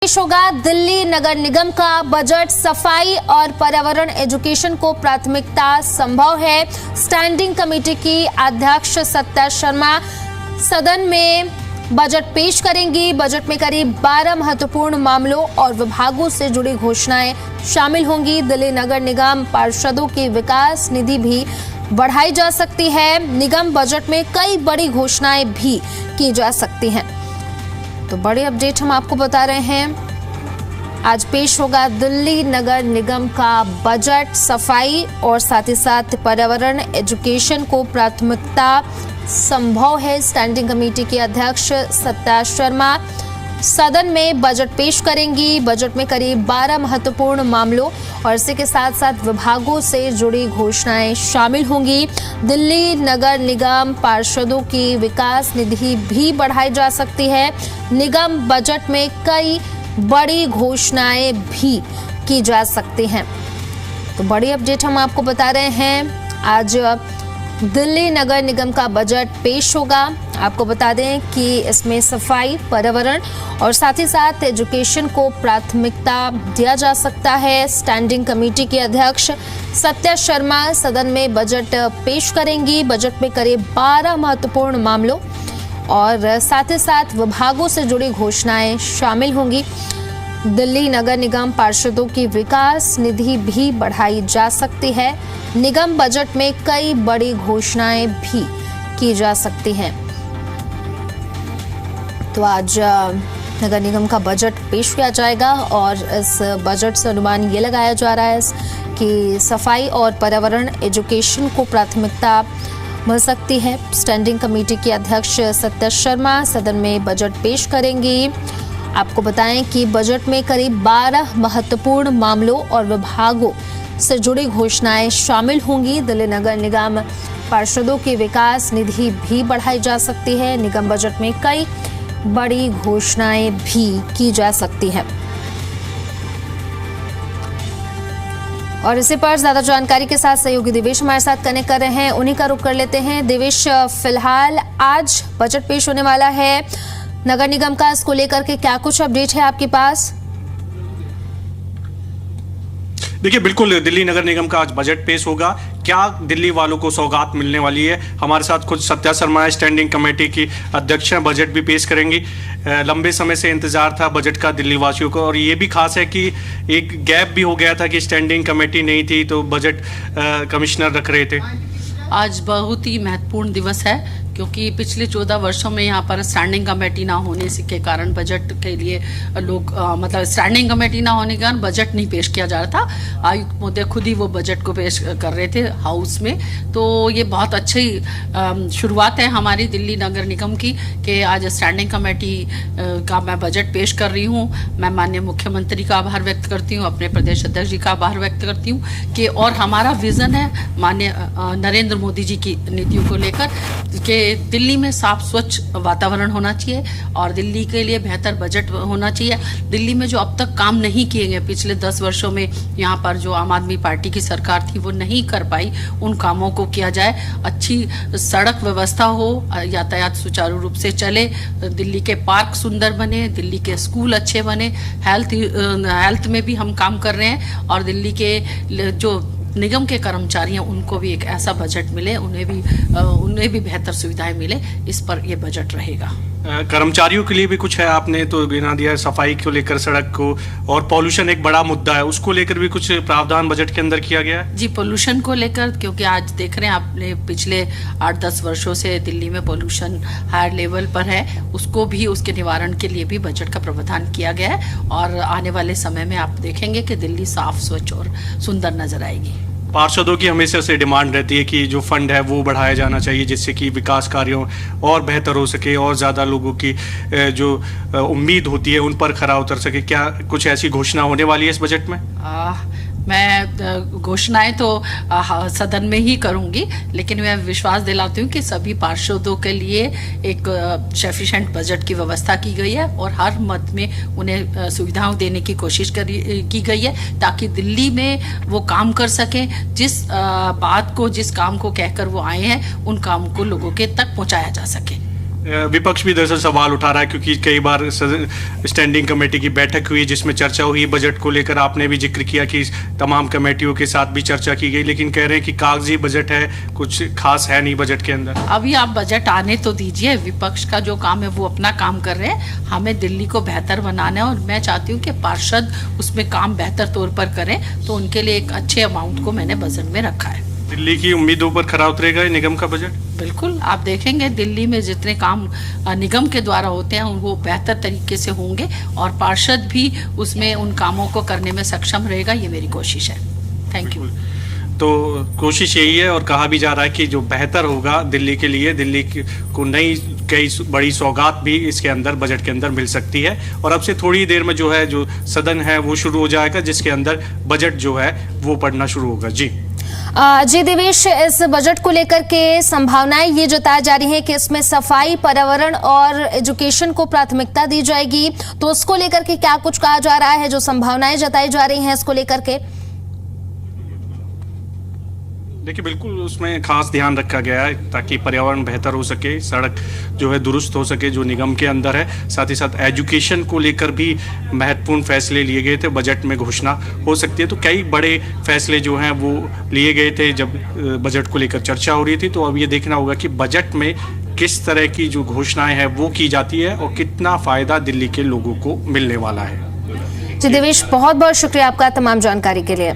पेश होगा दिल्ली नगर निगम का बजट। सफाई और पर्यावरण एजुकेशन को प्राथमिकता संभव है। स्टैंडिंग कमेटी की अध्यक्ष सत्या शर्मा सदन में बजट पेश करेंगी। बजट में करीब 12 महत्वपूर्ण मामलों और विभागों से जुड़ी घोषणाएं शामिल होंगी। दिल्ली नगर निगम पार्षदों की विकास निधि भी बढ़ाई जा सकती है। निगम बजट में कई बड़ी घोषणाएं भी की जा सकती हैं। तो बड़ी अपडेट हम आपको बता रहे हैं। आज पेश होगा दिल्ली नगर निगम का बजट। सफाई और साथ ही साथ पर्यावरण एजुकेशन को प्राथमिकता संभव है। स्टैंडिंग कमेटी की अध्यक्ष सत्या शर्मा सदन में बजट पेश करेंगी। बजट में करीब 12 महत्वपूर्ण मामलों और इसी के साथ साथ विभागों से जुड़ी घोषणाएं शामिल होंगी। दिल्ली नगर निगम पार्षदों की विकास निधि भी बढ़ाई जा सकती है। निगम बजट में कई बड़ी घोषणाएं भी की जा सकती हैं। तो बड़ी अपडेट हम आपको बता रहे हैं। आज दिल्ली नगर निगम का बजट पेश होगा। आपको बता दें कि इसमें सफाई, पर्यावरण और साथ ही साथ एजुकेशन को प्राथमिकता दिया जा सकता है। स्टैंडिंग कमेटी की अध्यक्ष सत्या शर्मा सदन में बजट पेश करेंगी। बजट में करीब 12 महत्वपूर्ण मामलों और साथ ही साथ विभागों से जुड़ी घोषणाएं शामिल होंगी। दिल्ली नगर निगम पार्षदों की विकास निधि भी बढ़ाई जा सकती है। निगम बजट में कई बड़ी घोषणाएं भी की जा सकती हैं। तो आज नगर निगम का बजट पेश किया जाएगा और इस बजट से अनुमान ये लगाया जा रहा है कि सफाई और पर्यावरण एजुकेशन को प्राथमिकता मिल सकती है। स्टैंडिंग कमेटी की अध्यक्ष सत्या शर्मा सदन में बजट पेश करेंगी। आपको बताएं कि बजट में करीब 12 महत्वपूर्ण मामलों और विभागों से जुड़ी घोषणाएं शामिल होंगी। दिल्ली नगर निगम पार्षदों की विकास निधि भी बढ़ाई जा सकती है। निगम बजट में कई बड़ी घोषणाएं भी की जा सकती हैं। और इसी पर ज्यादा जानकारी के साथ सहयोगी देवेश हमारे साथ कनेक्ट कर रहे हैं। उन्हीं का रुख कर लेते हैं। देवेश, फिलहाल आज बजट पेश होने वाला है नगर निगम का, इसको लेकर के क्या कुछ अपडेट है आपके पास? देखिए, बिल्कुल दिल्ली नगर निगम का आज बजट पेश होगा। क्या दिल्ली वालों को सौगात मिलने वाली है? हमारे साथ खुद सत्या शर्मा स्टैंडिंग कमेटी की अध्यक्ष हैं, बजट भी पेश करेंगी। लंबे समय से इंतजार था बजट का दिल्ली वासियों को, और ये भी खास है कि एक गैप भी हो गया था कि स्टैंडिंग कमेटी नहीं थी तो बजट कमिश्नर रख रहे थे। आज बहुत ही महत्वपूर्ण दिवस है क्योंकि पिछले 14 वर्षों में यहाँ पर स्टैंडिंग कमेटी ना होने के कारण बजट के लिए लोग मतलब स्टैंडिंग कमेटी ना होने के कारण बजट नहीं पेश किया जा रहा था। आयुक्त महोदय खुद ही वो बजट को पेश कर रहे थे हाउस में। तो ये बहुत अच्छी शुरुआत है हमारी दिल्ली नगर निगम की कि आज स्टैंडिंग कमेटी का मैं बजट पेश कर रही हूँ। मैं माननीय मुख्यमंत्री का आभार व्यक्त करती हूँ, अपने प्रदेश अध्यक्ष जी का आभार व्यक्त करती हूँ कि और हमारा विजन है माननीय नरेंद्र मोदी जी की नीतियों को लेकर कि दिल्ली में साफ स्वच्छ वातावरण होना चाहिए और दिल्ली के लिए बेहतर बजट होना चाहिए। दिल्ली में जो अब तक काम नहीं किए गए पिछले 10 वर्षों में, यहाँ पर जो आम आदमी पार्टी की सरकार थी वो नहीं कर पाई, उन कामों को किया जाए। अच्छी सड़क व्यवस्था हो, यातायात सुचारू रूप से चले, दिल्ली के पार्क सुंदर बने, दिल्ली के स्कूल अच्छे बने, हेल्थ में भी हम काम कर रहे हैं और दिल्ली के जो निगम के कर्मचारी हैं उनको भी एक ऐसा बजट मिले, उन्हें भी बेहतर सुविधाएं मिले। इस पर ये बजट रहेगा। कर्मचारियों के लिए भी कुछ है, आपने तो गिना दिया सफाई को लेकर, सड़क को, और पॉल्यूशन एक बड़ा मुद्दा है, उसको लेकर भी कुछ प्रावधान बजट के अंदर किया गया है? जी, पॉल्यूशन को लेकर क्योंकि आज देख रहे हैं आपने पिछले 8-10 वर्षों से दिल्ली में पॉल्यूशन हाई लेवल पर है, उसको भी उसके निवारण के लिए भी बजट का प्रावधान किया गया है और आने वाले समय में आप देखेंगे कि दिल्ली साफ, स्वच्छ और सुंदर नजर आएगी। पार्षदों की हमेशा से डिमांड रहती है कि जो फंड है वो बढ़ाया जाना चाहिए जिससे कि विकास कार्यों और बेहतर हो सके और ज़्यादा लोगों की जो उम्मीद होती है उन पर खरा उतर सके। क्या कुछ ऐसी घोषणा होने वाली है इस बजट में? मैं घोषणाएं तो सदन में ही करूंगी, लेकिन मैं विश्वास दिलाती हूँ कि सभी पार्षदों के लिए एक सफिशिएंट बजट की व्यवस्था की गई है और हर मद में उन्हें सुविधाएं देने की कोशिश की गई है ताकि दिल्ली में वो काम कर सकें। जिस बात को, जिस काम को कहकर वो आए हैं उन काम को लोगों के तक पहुंचाया जा सके। विपक्ष भी दरअसल सवाल उठा रहा है, क्योंकि कई बार स्टैंडिंग कमेटी की बैठक हुई जिसमें चर्चा हुई बजट को लेकर। आपने भी जिक्र किया कि तमाम कमेटियों के साथ भी चर्चा की गई, लेकिन कह रहे हैं कि कागजी बजट है, कुछ खास है नहीं बजट के अंदर। अभी आप बजट आने तो दीजिए, विपक्ष का जो काम है वो अपना काम कर रहे हैं, हमें दिल्ली को बेहतर बनाना है और मैं चाहती हूँ कि पार्षद उसमें काम बेहतर तौर पर करें, तो उनके लिए एक अच्छे अमाउंट को मैंने बजट में रखा है। दिल्ली की उम्मीदों पर खरा उतरेगा ये निगम का बजट? बिल्कुल, आप देखेंगे दिल्ली में जितने काम निगम के द्वारा होते हैं वो बेहतर तरीके से होंगे और पार्षद भी उसमें उन कामों को करने में सक्षम रहेगा, ये मेरी कोशिश है। Thank you. तो कोशिश यही है और कहा भी जा रहा है कि जो बेहतर होगा दिल्ली के लिए, दिल्ली को नई कई बड़ी सौगात भी इसके अंदर बजट के अंदर मिल सकती है। और अब से थोड़ी देर में जो है जो सदन है वो शुरू हो जाएगा, जिसके अंदर बजट जो है वो पढ़ना शुरू होगा। जी जी देवेश, इस बजट को लेकर के संभावनाएं ये जताई जा रही हैं कि इसमें सफाई, पर्यावरण और एजुकेशन को प्राथमिकता दी जाएगी, तो उसको लेकर के क्या कुछ कहा जा रहा है, जो संभावनाएं जताई जा रही हैं इसको लेकर के? देखिए, बिल्कुल उसमें खास ध्यान रखा गया है ताकि पर्यावरण बेहतर हो सके, सड़क जो है दुरुस्त हो सके जो निगम के अंदर है। साथ ही साथ एजुकेशन को लेकर भी महत्वपूर्ण फैसले लिए गए थे, बजट में घोषणा हो सकती है। तो कई बड़े फैसले जो हैं वो लिए गए थे जब बजट को लेकर चर्चा हो रही थी। तो अब ये देखना होगा कि बजट में किस तरह की जो घोषणाएं हैं वो की जाती है और कितना फ़ायदा दिल्ली के लोगों को मिलने वाला है। जी देवेश, बहुत बहुत शुक्रिया आपका तमाम जानकारी के लिए।